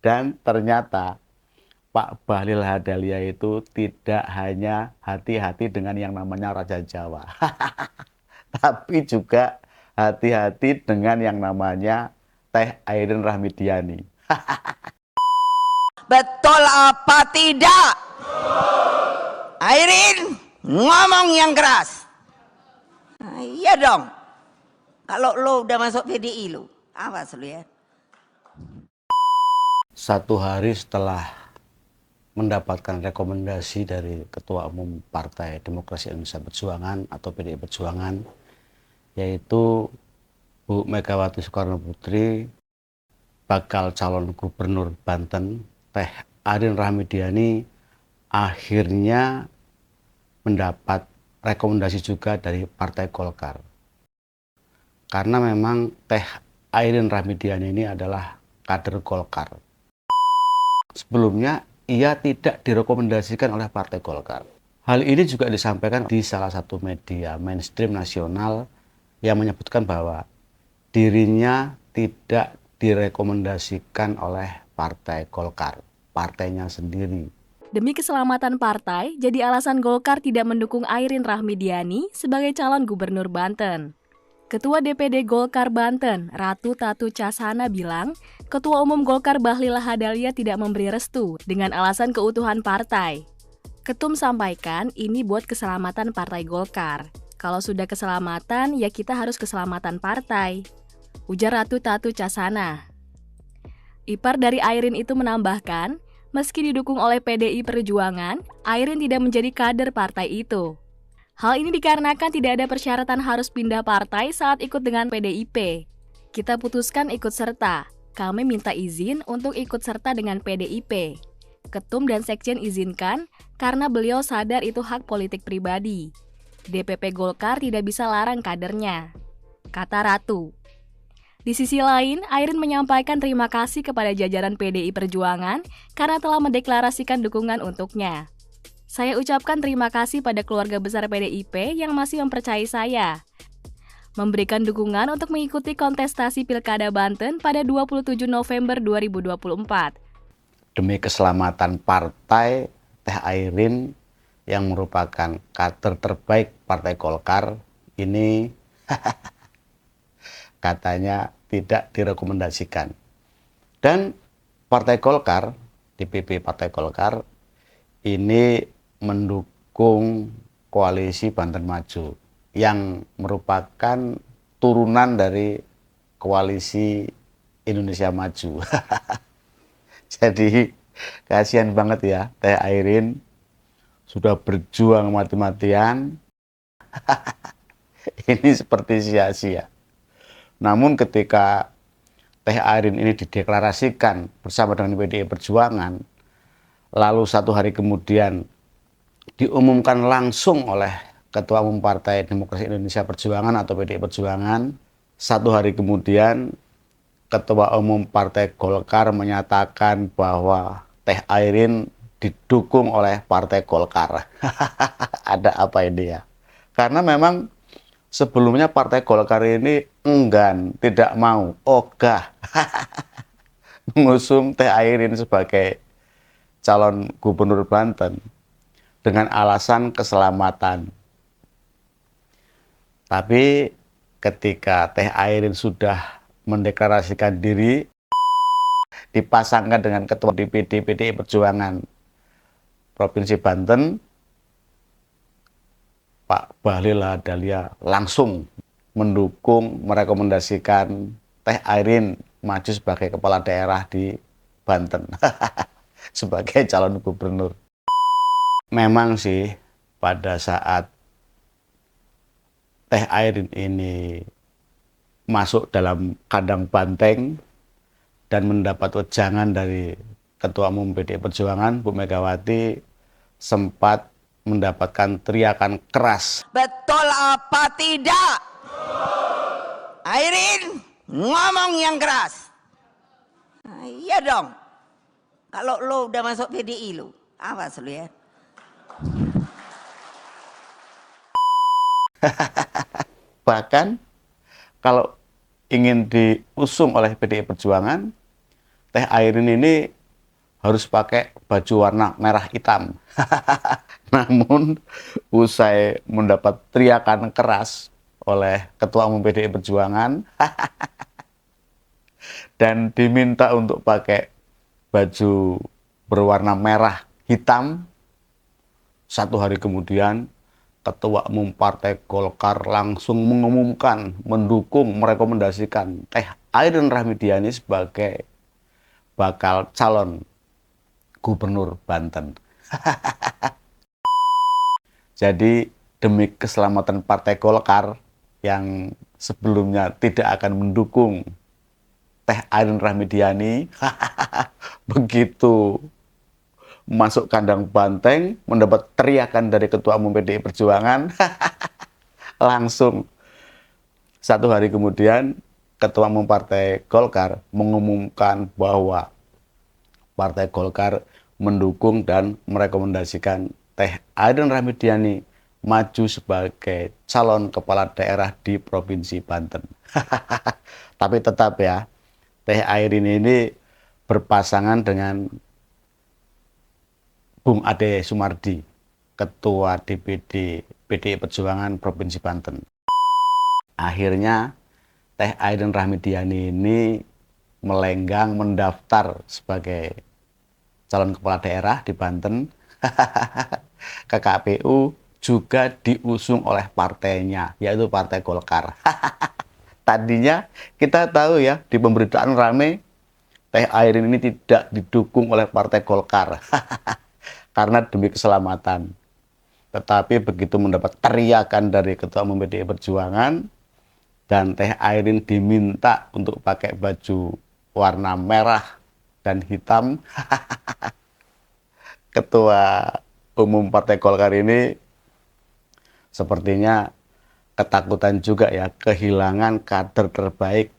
Dan ternyata Pak Bahlil Lahadalia itu tidak hanya hati-hati dengan yang namanya Raja Jawa, tapi juga hati-hati dengan yang namanya Teh Airin Rahmidiani. Betul apa tidak? Airin ngomong yang keras. Nah, iya dong. Kalau lo udah masuk PDI lo, awas lo ya. Satu hari setelah mendapatkan rekomendasi dari Ketua Umum Partai Demokrasi Indonesia Perjuangan atau PDI Perjuangan, yaitu Bu Megawati Soekarno Putri bakal calon gubernur Banten, Teh Airin Rahmidiani akhirnya mendapat rekomendasi juga dari Partai Golkar. Karena memang Teh Airin Rahmidiani ini adalah kader Golkar. Sebelumnya ia tidak direkomendasikan oleh Partai Golkar. Hal ini juga disampaikan di salah satu media mainstream nasional yang menyebutkan bahwa dirinya tidak direkomendasikan oleh Partai Golkar, partainya sendiri. Demi keselamatan partai, jadi alasan Golkar tidak mendukung Airin Rahmidiani sebagai calon gubernur Banten. Ketua DPD Golkar Banten, Ratu Tatu Casana bilang, Ketua Umum Golkar Bahlil Lahadalia tidak memberi restu dengan alasan keutuhan partai. Ketum sampaikan ini buat keselamatan Partai Golkar. Kalau sudah keselamatan, ya kita harus keselamatan partai, ujar Ratu Tatu Casana. Ipar dari Airin itu menambahkan, meski didukung oleh PDI Perjuangan, Airin tidak menjadi kader partai itu. Hal ini dikarenakan tidak ada persyaratan harus pindah partai saat ikut dengan PDIP. Kita putuskan ikut serta. Kami minta izin untuk ikut serta dengan PDIP. Ketum dan Sekjen izinkan karena beliau sadar itu hak politik pribadi. DPP Golkar tidak bisa larang kadernya, kata Ratu. Di sisi lain, Airin menyampaikan terima kasih kepada jajaran PDI Perjuangan karena telah mendeklarasikan dukungan untuknya. Saya ucapkan terima kasih pada keluarga besar PDIP yang masih mempercayai saya, memberikan dukungan untuk mengikuti kontestasi Pilkada Banten pada 27 November 2024. Demi keselamatan partai, Teh Airin yang merupakan kader terbaik Partai Golkar ini katanya tidak direkomendasikan. Dan Partai Golkar, DPP Partai Golkar ini mendukung koalisi Banten Maju yang merupakan turunan dari koalisi Indonesia Maju. Jadi kasihan banget ya, Teh Airin sudah berjuang mati-matian, ini seperti sia-sia. Namun ketika Teh Airin ini dideklarasikan bersama dengan PDI Perjuangan, lalu satu hari kemudian diumumkan langsung oleh Ketua Umum Partai Demokrasi Indonesia Perjuangan atau PDI Perjuangan, satu hari kemudian Ketua Umum Partai Golkar menyatakan bahwa Teh Airin didukung oleh Partai Golkar. Ada apa ini ya? Karena memang sebelumnya Partai Golkar ini enggan, tidak mau, ogah mengusung Teh Airin sebagai calon gubernur Banten dengan alasan keselamatan. Tapi ketika Teh Airin sudah mendeklarasikan diri, dipasangkan dengan Ketua DPD PDI Perjuangan Provinsi Banten, Pak Bahlil Lahadalia langsung mendukung, merekomendasikan Teh Airin maju sebagai kepala daerah di Banten sebagai calon gubernur. Memang sih pada saat Teh Airin ini masuk dalam kandang banteng dan mendapat wejangan dari Ketua Umum PDI Perjuangan, Bu Megawati, sempat mendapatkan teriakan keras. Betul apa tidak? Airin ngomong yang keras. Nah, iya dong. Kalau lo udah masuk PDI lo, awas lo ya. Bahkan kalau ingin diusung oleh PDI Perjuangan, Teh Airin ini harus pakai baju warna merah hitam. Namun usai mendapat teriakan keras oleh Ketua Umum PDI Perjuangan dan diminta untuk pakai baju berwarna merah hitam, 1 hari kemudian Ketua Umum Partai Golkar langsung mengumumkan, mendukung, merekomendasikan Teh Airin Rahmidiani sebagai bakal calon Gubernur Banten. Jadi demi keselamatan Partai Golkar yang sebelumnya tidak akan mendukung Teh Airin Rahmidiani, begitu masuk kandang banteng, mendapat teriakan dari Ketua Umum PDI Perjuangan, langsung 1 hari kemudian Ketua Umum Partai Golkar mengumumkan bahwa Partai Golkar mendukung dan merekomendasikan Teh Airin Rahmidiani maju sebagai calon kepala daerah di Provinsi Banten. Tapi tetap ya, Teh Airin ini berpasangan dengan Bung Ade Sumardi, Ketua DPD PDI Perjuangan Provinsi Banten. Akhirnya Teh Airin Rahmidiani ini melenggang mendaftar sebagai calon kepala daerah di Banten ke KPU, juga diusung oleh partainya, yaitu Partai Golkar. Tadinya kita tahu ya, di pemberitaan rame, Teh Airin ini tidak didukung oleh Partai Golkar karena demi keselamatan. Tetapi begitu mendapat teriakan dari Ketua Umum PDI Perjuangan dan Teh Airin diminta untuk pakai baju warna merah dan hitam, Ketua Umum Partai Golkar ini sepertinya ketakutan juga ya, kehilangan kader terbaik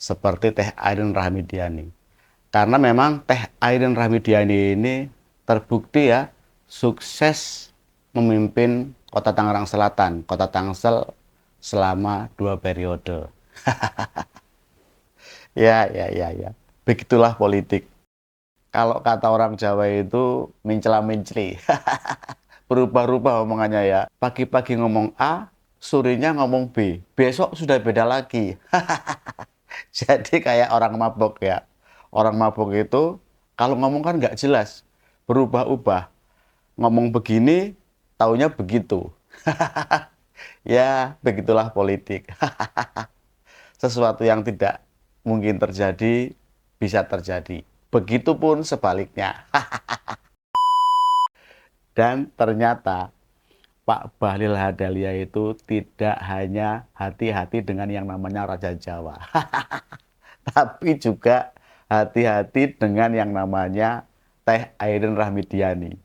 seperti Teh Airin Rahmidiani. Karena memang Teh Airin Rahmidiani ini terbukti ya sukses memimpin Kota Tangerang Selatan, Kota Tangsel selama 2 periode. Ya. Begitulah politik. Kalau kata orang Jawa itu mencela-menceli. Berubah-ubah omongannya ya. Pagi-pagi ngomong A, sorenya ngomong B. Besok sudah beda lagi. Jadi kayak orang mabok ya. Orang mabok itu kalau ngomong kan nggak jelas. Berubah-ubah. Ngomong begini, taunya begitu. Ya, begitulah politik. Sesuatu yang tidak mungkin terjadi, bisa terjadi. Begitupun sebaliknya. Dan ternyata Pak Bahlil Lahadalia itu tidak hanya hati-hati dengan yang namanya Raja Jawa. Tapi juga hati-hati dengan yang namanya Teh Airin Rahmidiani.